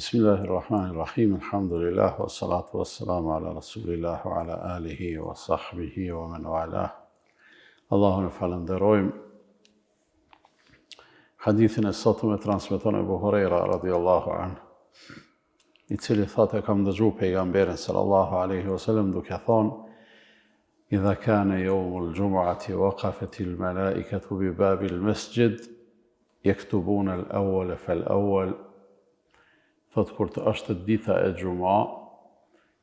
Bismillahirrahmanirrahim, alhamdulillah, wa salatu wa salamu ala rasulillah, wa ala alihi, wa sahbihi, wa man walah. Allahun e falenderojmë. Hadithin e sotëm e transmeton Ebu Hurajra radhiyallahu anhu, i cili thotë kam dëgjuar pejgamberin sallallahu alaihi wasallam duke thonë: "Idha kana yawmul jumu'ati waqafatil malaikatu bi babil masjid yaktubuna al-awwal fal-awwal." Thotë kur të është dita e gjuma,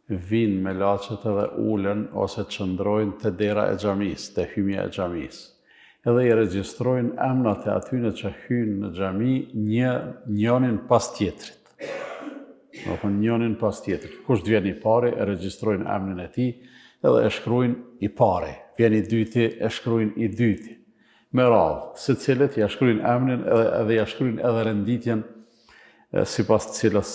vinë me laçet edhe ulen ose qëndrojnë të dera e xhamis, të hymja e xhamis. Edhe i regjistrojnë emrat e atyre që hynë në xhami njënin pas tjetrit. Do thonë njënin pas tjetrit. Kush të vjen i pari, e regjistrojnë emrin e tij, edhe e shkruajnë i pari. Vjen i dyti, e shkruajnë i dyti. Me radhë, secilët ja shkruajnë emrin edhe ja shkruajnë edhe renditjen sipas të cilës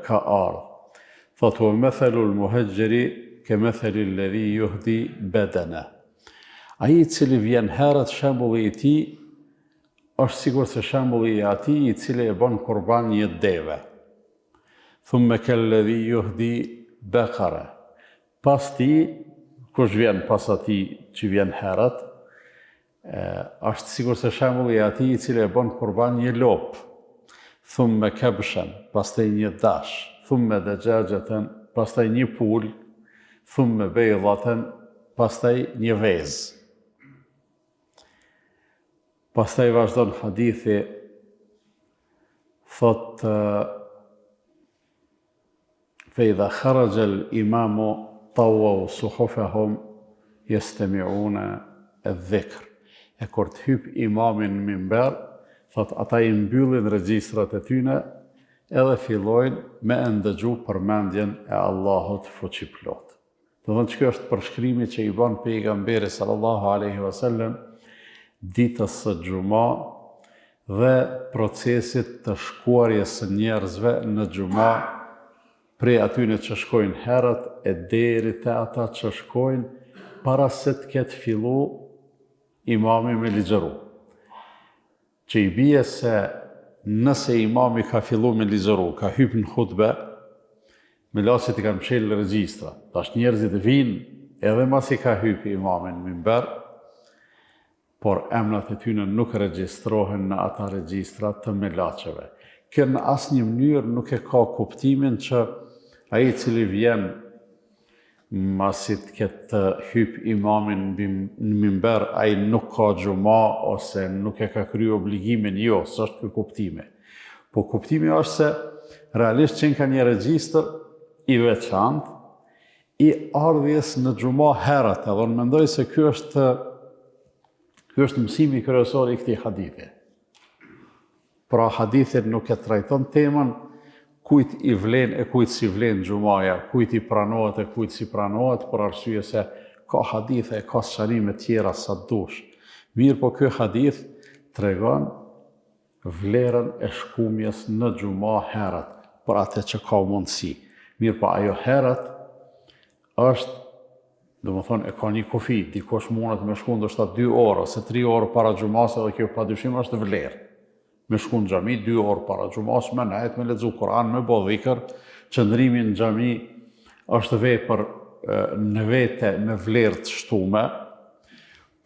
ka ardhur. Thotë: "Wa mathalul muhajjiri kamathali alladhi yuhdi badana." Ai i cili vjen herët, shembulli i tij është sikur se shembulli i atij i cili e bën kurban një deve. Thumma kalladhi yuhdi baqara. Pas ti, kush vjen pas atij që vjen herët, është sikur se shembulli i atij i cili e bën kurban një lopë. Thumme kabshan, pastaj një dash, thumme dajajatan, pastaj një pul, thumme bejdhatan, pastaj një vezë. Pastaj vazhdon hadithi, thotë: "Fa-idha kharaja al-imamu tawwaw suhufahum yastami'una adh-dhikr." E kur të hyp imamin në minber, thotë ata i mbyllin regjistrat e tyne edhe fillojnë me ndëgju përmendjen e Allahut fuqiplot. Do thonë që kjo është përshkrimi që i bën pejgamberi sallallahu alaihi wasallam ditës së xuma dhe procesit të shkuarjes së njerëzve në xuma, prej atyne që shkojnë herët e deri te ata që shkojnë para se të ketë fillu imami me ligjëru. Që i bie se nëse imami ka fillu me ligjëru, ka hyp në hutbe, me laçet i kanë mshel regjistra. Tash njerëzit vinë edhe masi ka hyp imami në minber, por emrat e tyre nuk regjistrohen në ata regjistra të melaçeve. Kjo në asnjë mënyrë nuk e ka kuptimin që ai i cili vjen masi të ketë hyp imamin në minber, ai nuk ka xuma ose nuk e ka kryer obligimin, jo, s'është ky kuptimi. Po kuptimi është se realisht që ka një regjistër i veçantë i ardhjes në xuma herët, edhe unë mendoj se ky është mësimi kryesor i këtij hadithi. Pra hadithi nuk e trajton temën kujt i vlen e kujt si vlen xumaja, kujt i pranohet e kujt si pranohet, për arsye se ka hadithe, ka sqarime tjera sa dush. Mirë, po ky hadith tregon vlerën e shkumjes në xuma herët, për atë që ka mundësi. Mirë, po ajo herët është, domethënë, e ka një kufi, dikush mundet me shku ndoshta 2 orë ose 3 orë para xumas, edhe kjo padyshim është vlerë. Me shku në xhami 2 orë para xumas, me nejt, me lexu Kur'an, me bo dhikr, qëndrimi në xhami është vepër në vete me vlerë të shtume,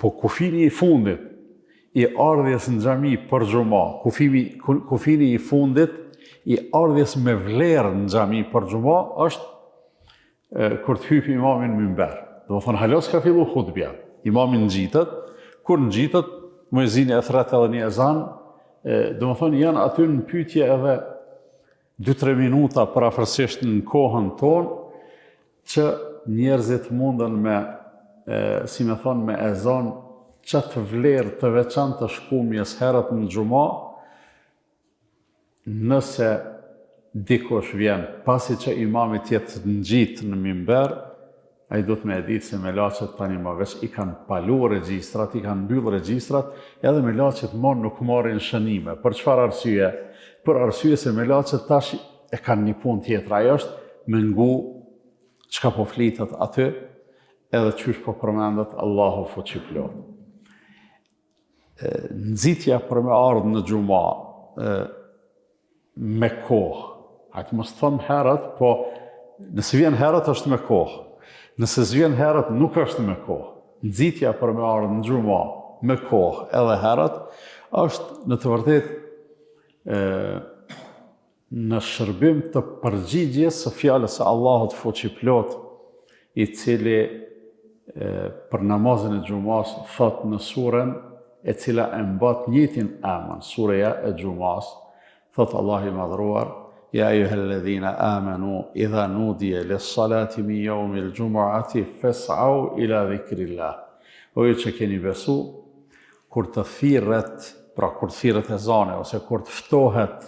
po kufini i fundit i ardhjes në xhami për xuma, kufini i fundit i ardhjes me vlerë në xhami për xuma është kur të hypi imamin në minber. Do të thonë halos ka fillu hutbja, imami ngjitet, kur ngjitet, muezini e thret edhe një ezan. Do më thonë, janë aty në pyetje edhe 2-3 minuta parafërsisht në kohën tonë, që njerëzit mundën me, si me thonë, me ezan, qatë vlerë të veçantë të shkumjes herët në xuma, nëse dikush vjen pasi që imami tjetë ngjit në minber, ai do të me ditë se me laçet tani më veç i kanë palu regjistrat, i kanë mbyll regjistrat, edhe me laçet nuk marrin shënime. Për çfarë arsye? Për arsye se me laçet tash e kanë një punë tjetër. Ajo është me ngu çka po flitet aty, edhe qysh po përmendet Allahu fuqiplot. Nxitja për me ardhë në xuma me kohë, Hajtë mos thëmë herët, po nëse vjen herët është me kohë. Nëse zvjen herët nuk është me kohë. Nxitja për me ardhur në xhuma me kohë edhe herët është në të vërtetë në shërbim të përgjigjes së fjalës së Allahut fuqiplot, i cili për namazin e xumas thot në surën e cila e mbat njëtin emër, sureja e xumas, thot Allahu i madhruar: Ja ejuhalladhina amanu idha nudiya lis-salati min yawmil jumu'ati fas'au ila dhikrillah. O ju që keni besu, kur të thirret, pra kur thirret ezani ose kur të ftohet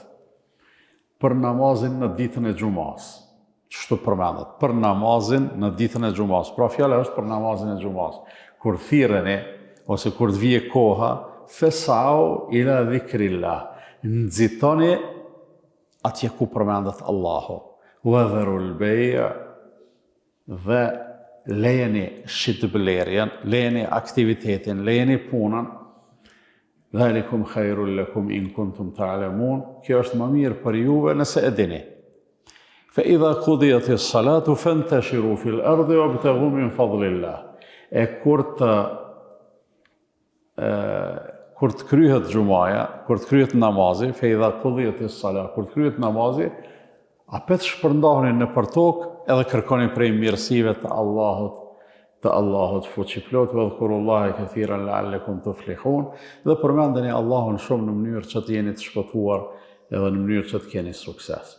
për namazin në ditën e xumas. Çështu përmendet, për namazin në ditën e xumas. Pra fjala është për namazin e xumas. Kur thirreni ose kur të vije koha, fas'au ila dhikrillah. Nxitoni atje ku përmendet Allahu. Wadharul bay' dhe lejeni shitblerjen, lejeni aktivitetin, lejeni punën. Dhalikum khairul lakum in kuntum ta'lamun. Kjo është më mirë për juve nëse e dini. Fa idha qudiyatis salatu fantashiru fil ardi wabtaghu min fadlillah. E kur të kryhet xumaja, kur të kryhet namazi, fa idha qudiyatis salat, kur të kryhet namazi, apet shpërndahuni në për tokë edhe kërkoni prej mirësive të Allahut fuqiplot, wadhkurullaha kathiran la'allakum tuflihun, dhe përmendeni Allahun shumë në mënyrë që të jeni të shpëtuar edhe në mënyrë që të keni sukses.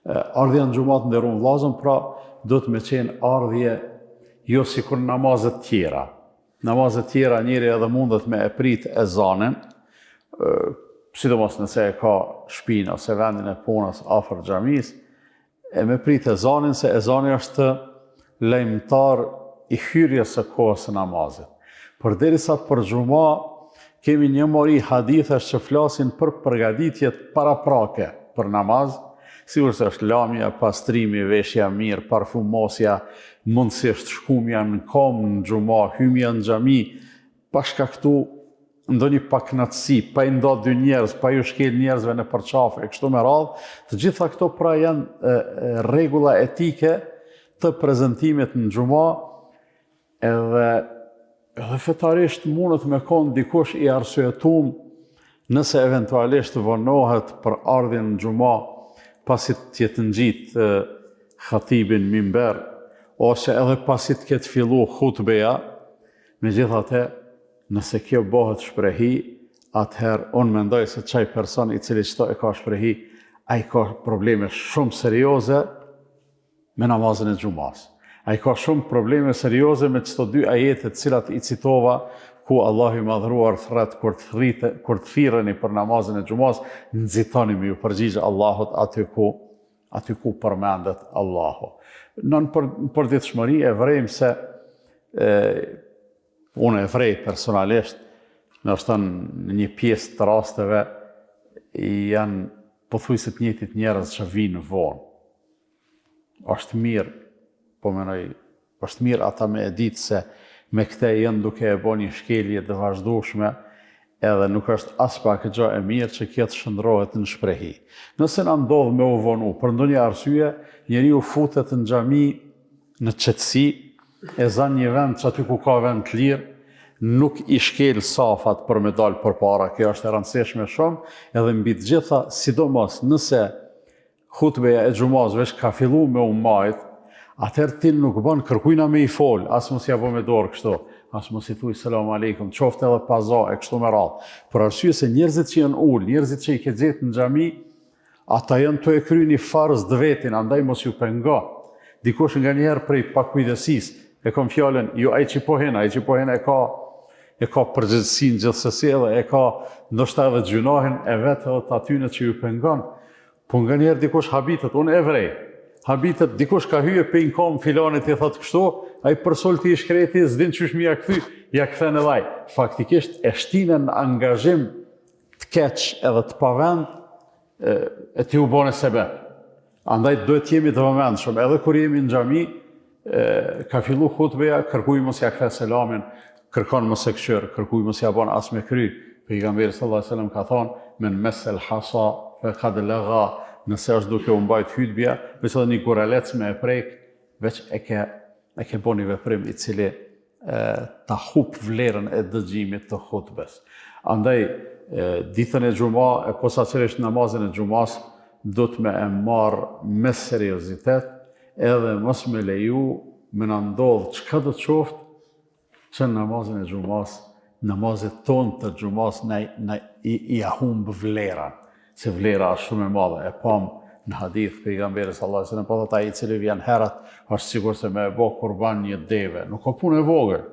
Ardhja në xumat nderuar vëllezër, pra do të me qenë ardhje jo sikur namazet tjera. Namazet tjera njëri edhe mundet me e prit ezanin, sidomos nëse e ka shpinë ose vendin e punës afër xhamis, e me prit ezanin se ezani është lajmëtar i hyrjes së kohës së namazit. Përderisa për xhuma kemi një mori hadithe që flasin për përgatitjet paraprake për namaz, sigurisht është lamja, pastrimi, veshja mirë, parfumosja, mundësisht shkumja në kom, në xhuma, hymja në xhami, pa shkaktu ndonjë pakënaqësi, pa i nda dy njerëz, pa ju shkel njerëzve në përqafe, e kështu me radhë, të gjitha këto pra janë rregulla etike të prezantimit në xhuma, edhe fetarisht mundet me konë dikush i arsyetum nëse eventualisht vonohet për ardhjen në xhuma pasi të jetë ngjit khatibin minber, ose edhe pasi të ketë fillu hutbeja, megjithatë, nëse kjo bëhet shprehi, atëherë unë mendoj se çaj person i cili çto e ka shprehi, ai ka probleme shumë serioze me namazin e xumas. Ai ka shumë probleme serioze me çto dy ajete të cilat i citova, ku Allahu i madhruar thret kur të thirreni për namazin e xumas, nxitoni me ju përgjigje Allahut aty ku përmendet Allahu. Në përditshmëri e vrejmë se unë e vrej personalisht, ndoshta në një pjesë të rasteve janë pothuajse të njëjtit njerëz që vinë vonë. Është mirë, po menoj, është mirë ata me e ditë se me këte jenë duke e bo një shkelje të vazhdueshme, edhe nuk është as pak gjë e mirë që kjo të shndrohet në shprehi. Nëse na ndodh me u vonu, për ndonjë arsye, njeriu futet në xhami në qetësi, e zan një vend që aty ku ka vend të lirë, nuk i shkel safat për me dalë përpara, kjo është e rëndësishme shumë, edhe mbi të gjitha, sidomos nëse hutbeja e xumas veç ka fillu me u majt, atëherë ti nuk bën kërkujna me i fol, as mos ja vë me dorë kështu, as mos i thuj selam aleikum, qoftë edhe paza e kështu me radhë. Për arsye se njerëzit që janë ul, njerëzit që i ke gjetë në xhami, ata janë të e kry një farz të vetin, andaj mos ju pengo. Dikush nga njerë prej pakujdesisë, e kam fjalën, jo ai që po hen e ka përgjegjësinë gjithsesi edhe e ka ndoshta edhe gjunahin e vetë edhe të atyne që ju pengon. Po nga njerë dikush habitet, unë e vrej, habitet, dikush ka hyje pe në kom filanit i thotë kështu, a i përsol të i shkreti, zdin qysh mi ja këthy, ja këthen e dhaj. Faktikisht e shtinen në angazhim të keq edhe të pavend, e ti u bone sebe. Andaj duhet jemi të vëmendshëm, edhe kur jemi në xhami, ka fillu hutbeja, kërkuj mos ja kthe selamin, kërkon mos e këshër, kërkuj mos ja bon as me kry. Pejgamberi sallallahu alaihi wasallam ka thonë, men mesel hasa fe kad laga, nëse është duke u mbajt hutbja, veç edhe një gurelec me e prek, veç e ke bo një veprim i cili ta hup vlerën e dëgjimit të hutbes. Andaj, ditën e gjuma, e posaçërisht namazin e gjumas, do të me e marë me seriozitet, edhe mos me leju me në ndodhë çka do të qoftë, që në namazin e gjumas, namazit tonë të gjumas, i ahumbë vlerën, se vlera është shumë e madhe. E pam në hadith pejgamberi sallallahu alaihi wasallam, po thotë ai i cili vjen herët, është sigur se me e bo kurban një deve, nuk ka punë e vogël.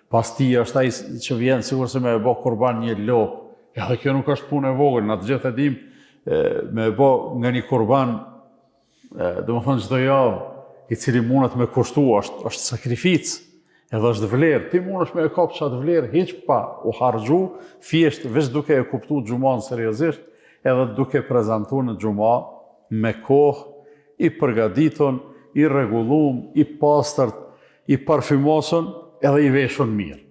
Pas ti është ai që vjen sigur se me e bo kurban një lopë. Edhe kjo nuk është punë e vogël, na të gjithë e dim, me e bo nga një kurban, domethënë çdo javë, i cili mundet me kushtu, është sakrificë, edhe është vlerë. Ti mundesh me e kap çat vlerë, hiç pa u harxhu, thjesht veç duke e kuptuar xhuman seriozisht, edhe duke prezantuar në xhuma me kohë i përgatitur, i rregullum, i pastërt, i parfymosur, edhe i veshur mirë.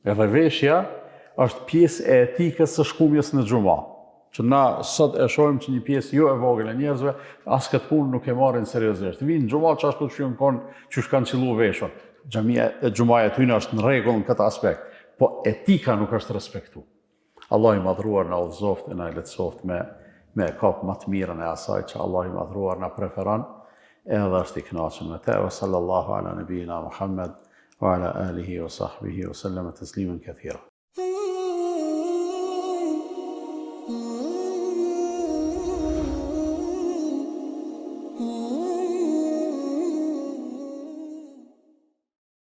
Edhe veshja është pjesë e etikës së shkumjes në xhuma. Që na sot e shohim që një pjesë jo e vogël e njerëzve, as këtë punë nuk e marrin seriozisht. Vinë në xhuma çashtu që kanë qillu veshur. Xhumaja tyne është në rregull në këtë aspekt, po etika nuk është respektu. Allah i madhruar na udhëzoft e na lehtësoft me kap më të mirën e asaj që Allah i madhruar na preferon, edhe është i kënaqur me te. Wa sallallahu ala nabiyina Muhammad wa ala alihi wa sahbihi wa sallama tasliman kathira.